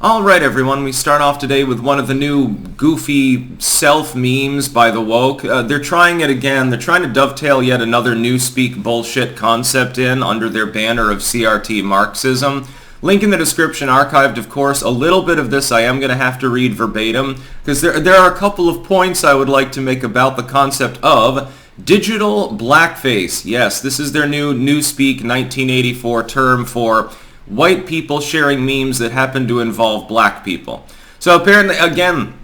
Alright everyone, we start off today with one of the new goofy self-memes by the woke. They're trying it again. They're trying to dovetail yet another newspeak bullshit concept in under their banner of CRT Marxism. Link in the description, archived of course. A little bit of this I am going to have to read verbatim, because there are a couple of points I would like to make about the concept of digital blackface. Yes, this is their new newspeak 1984 term for white people sharing memes that happen to involve black people. So apparently, again,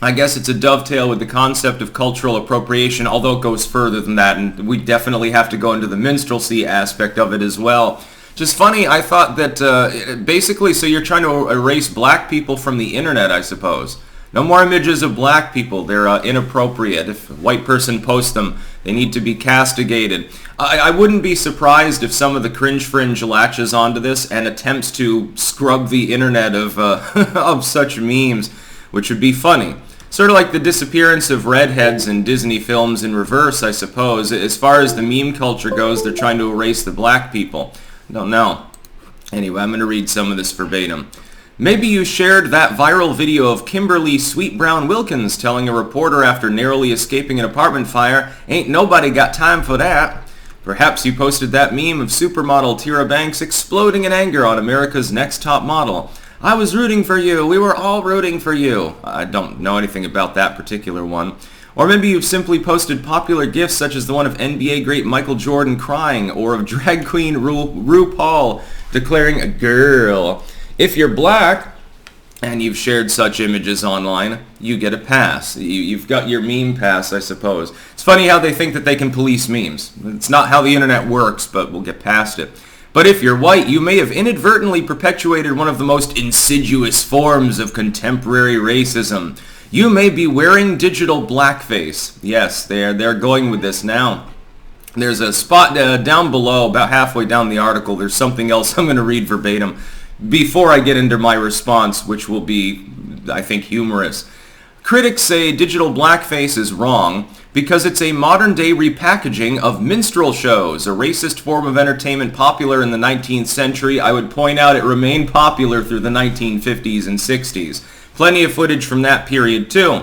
I guess it's a dovetail with the concept of cultural appropriation, although it goes further than that, and we definitely have to go into the minstrelsy aspect of it as well. Just funny, I thought that basically, so you're trying to erase black people from the internet, I suppose. No more images of black people. They're inappropriate. If a white person posts them, they need to be castigated. I wouldn't be surprised if some of the cringe fringe latches onto this and attempts to scrub the internet of of such memes, which would be funny. Sort of like the disappearance of redheads in Disney films in reverse, I suppose. As far as the meme culture goes, they're trying to erase the black people. Don't know. Anyway, I'm going to read some of this verbatim. Maybe you shared that viral video of Kimberly Sweet Brown Wilkins telling a reporter after narrowly escaping an apartment fire, "Ain't nobody got time for that." Perhaps you posted that meme of supermodel Tyra Banks exploding in anger on America's Next Top Model. "I was rooting for you. We were all rooting for you." I don't know anything about that particular one. Or maybe you've simply posted popular gifs such as the one of NBA great Michael Jordan crying, or of drag queen RuPaul declaring a girl. If you're black and you've shared such images online, you get a pass. You've got your meme pass, I suppose. It's funny how they think that they can police memes. It's not how the internet works, but we'll get past it. But if you're white, you may have inadvertently perpetuated one of the most insidious forms of contemporary racism. You may be wearing digital blackface. Yes, they're going with this now. There's a spot down below, about halfway down the article. There's something else I'm going to read verbatim before I get into my response, which will be, I think, humorous. Critics say digital blackface is wrong because it's a modern-day repackaging of minstrel shows, a racist form of entertainment popular in the 19th century. I would point out it remained popular through the 1950s and 60s. Plenty of footage from that period, too.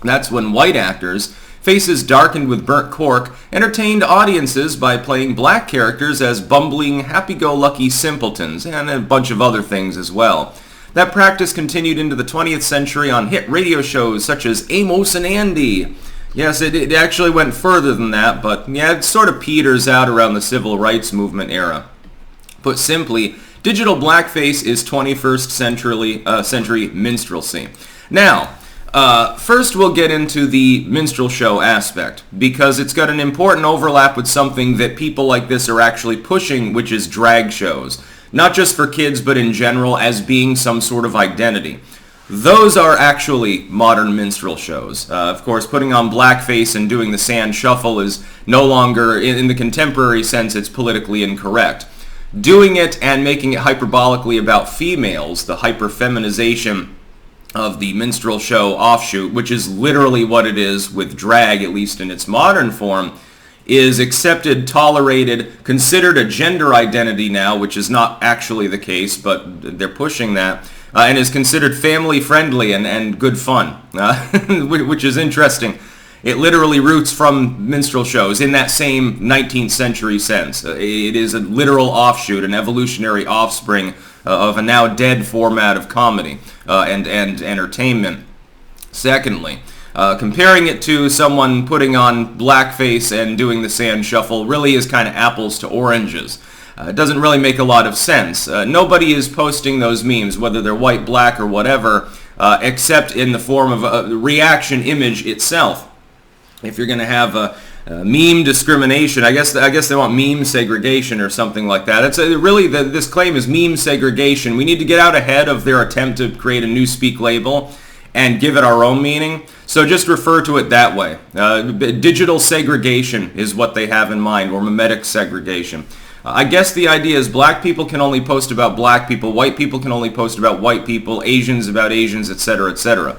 That's when white actors, faces darkened with burnt cork, entertained audiences by playing black characters as bumbling, happy-go-lucky simpletons, and a bunch of other things as well. That practice continued into the 20th century on hit radio shows such as Amos and Andy. Yes, it actually went further than that, but yeah, it sort of peters out around the civil rights movement era. Put simply, digital blackface is 21st century minstrelsy. Now, first we'll get into the minstrel show aspect, because it's got an important overlap with something that people like this are actually pushing, which is drag shows. Not just for kids, but in general as being some sort of identity. Those are actually modern minstrel shows. Of course, putting on blackface and doing the sand shuffle is no longer, in the contemporary sense, it's politically incorrect. Doing it and making it hyperbolically about females, the hyperfeminization of the minstrel show offshoot, which is literally what it is with drag, at least in its modern form, is accepted, tolerated, considered a gender identity now, which is not actually the case, but they're pushing that, and is considered family-friendly and good fun, which is interesting. It literally roots from minstrel shows in that same 19th century sense. It is a literal offshoot, an evolutionary offspring of a now dead format of comedy and entertainment. Secondly, comparing it to someone putting on blackface and doing the sand shuffle really is kind of apples to oranges. It doesn't really make a lot of sense. Nobody is posting those memes, whether they're white, black, or whatever, except in the form of a reaction image itself. If you're going to have a meme discrimination, I guess they want meme segregation or something like that. It's really this claim is meme segregation. We need to get out ahead of their attempt to create a newspeak label and give it our own meaning. So just refer to it that way. Digital segregation is what they have in mind, or mimetic segregation. I guess the idea is black people can only post about black people, white people can only post about white people, Asians about Asians, etc., etc.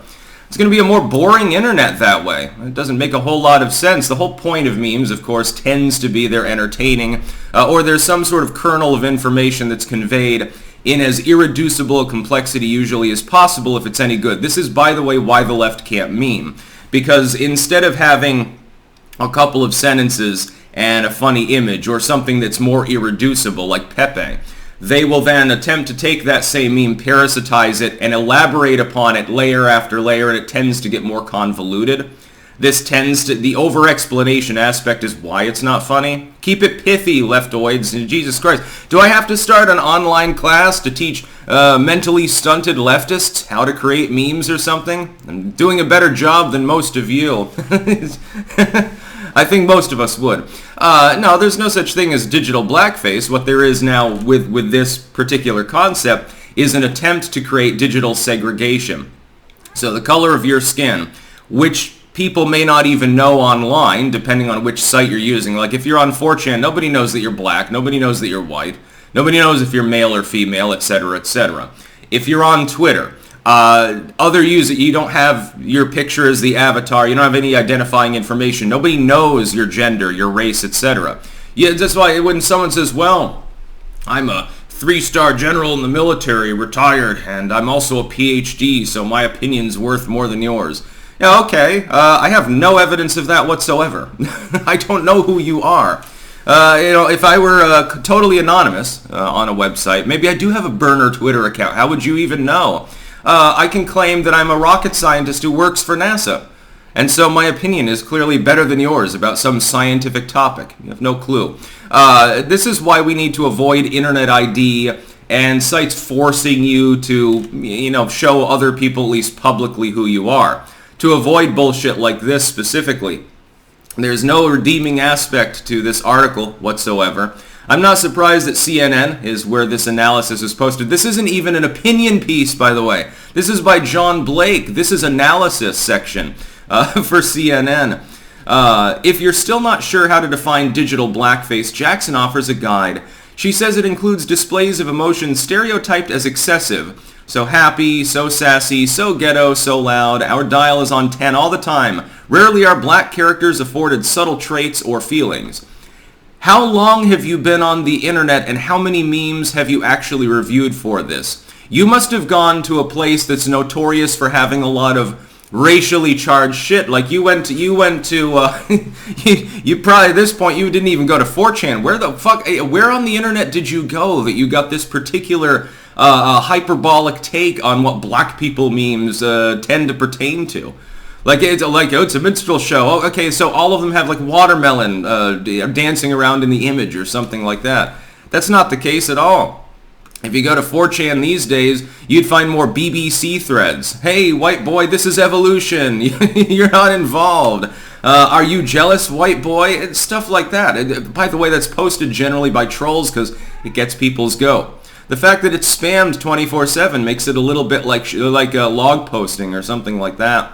It's going to be a more boring internet that way. It doesn't make a whole lot of sense. The whole point of memes, of course, tends to be they're entertaining, or there's some sort of kernel of information that's conveyed in as irreducible a complexity usually as possible if it's any good. This is, by the way, why the left can't meme. Because instead of having a couple of sentences and a funny image or something that's more irreducible like Pepe, they will then attempt to take that same meme, parasitize it, and elaborate upon it layer after layer, and it tends to get more convoluted. This tends to, the over-explanation aspect is why it's not funny. Keep it pithy, leftoids. Jesus Christ. Do I have to start an online class to teach mentally stunted leftists how to create memes or something? I'm doing a better job than most of you. I think most of us would. No, there's no such thing as digital blackface. What there is now with this particular concept is an attempt to create digital segregation. So the color of your skin, which people may not even know online, depending on which site you're using. Like if you're on 4chan, nobody knows that you're black, nobody knows that you're white, nobody knows if you're male or female, etc., etc. If you're on Twitter, other users, you don't have your picture as the avatar, you don't have any identifying information, nobody knows your gender, your race, etc. Yeah, that's why when someone says, well, I'm a 3-star general in the military, retired, and I'm also a PhD, so my opinion's worth more than yours. Yeah, okay, I have no evidence of that whatsoever. I don't know who you are. If I were totally anonymous on a website, maybe I do have a burner Twitter account. How would you even know? I can claim that I'm a rocket scientist who works for NASA. And so my opinion is clearly better than yours about some scientific topic. You have no clue. This is why we need to avoid Internet ID and sites forcing you to, show other people, at least publicly, who you are. To avoid bullshit like this specifically. There's no redeeming aspect to this article whatsoever. I'm not surprised that CNN is where this analysis is posted. This isn't even an opinion piece, by the way. This is by John Blake. This is analysis section for CNN. If you're still not sure how to define digital blackface, Jackson offers a guide. She says it includes displays of emotions stereotyped as excessive. So happy, so sassy, so ghetto, so loud. Our dial is on 10 all the time. Rarely are black characters afforded subtle traits or feelings. How long have you been on the internet and how many memes have you actually reviewed for this? You must have gone to a place that's notorious for having a lot of racially charged shit. Like you went to you probably at this point you didn't even go to 4chan. Where on the internet did you go that you got this particular hyperbolic take on what black people memes tend to pertain to? It's a minstrel show. Oh, okay, so all of them have like watermelon dancing around in the image or something like that. That's not the case at all. If you go to 4chan these days, you'd find more BBC threads. Hey, white boy, this is evolution. You're not involved. Are you jealous, white boy? It's stuff like that. By the way, that's posted generally by trolls because it gets people's go. The fact that it's spammed 24/7 makes it a little bit like a log posting or something like that.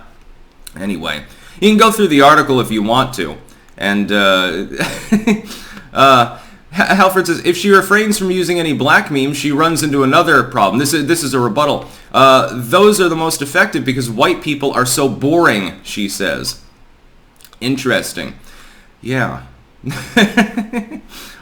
Anyway, you can go through the article if you want to. And Halford says, if she refrains from using any black memes, she runs into another problem. This is a rebuttal. Those are the most effective because white people are so boring, she says. Interesting. Yeah.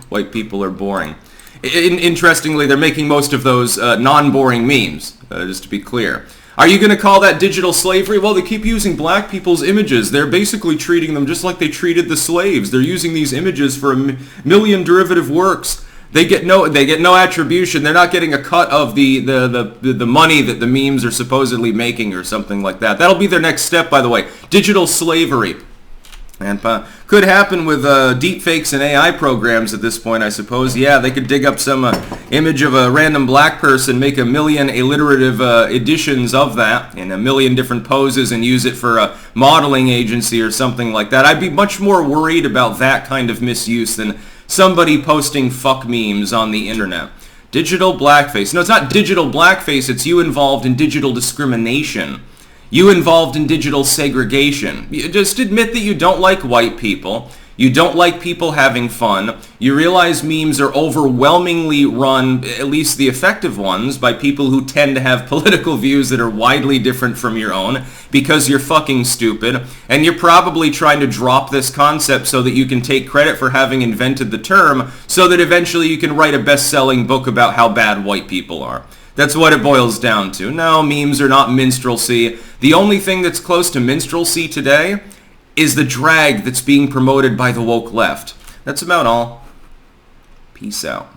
White people are boring. Interestingly, they're making most of those non-boring memes, just to be clear. Are you going to call that digital slavery? Well, they keep using black people's images. They're basically treating them just like they treated the slaves. They're using these images for a million derivative works. They get no attribution. They're not getting a cut of the money that the memes are supposedly making or something like that. That'll be their next step, by the way. Digital slavery. And could happen with deepfakes and AI programs at this point, I suppose. Yeah, they could dig up some image of a random black person, make a million alliterative editions of that in a million different poses and use it for a modeling agency or something like that. I'd be much more worried about that kind of misuse than somebody posting fuck memes on the internet. Digital blackface. No, it's not digital blackface. It's you involved in digital discrimination. You involved in digital segregation. You just admit that you don't like white people. You don't like people having fun. You realize memes are overwhelmingly run, at least the effective ones, by people who tend to have political views that are widely different from your own because you're fucking stupid. And you're probably trying to drop this concept so that you can take credit for having invented the term so that eventually you can write a best-selling book about how bad white people are. That's what it boils down to. No, memes are not minstrelsy. The only thing that's close to minstrelsy today is the drag that's being promoted by the woke left. That's about all. Peace out.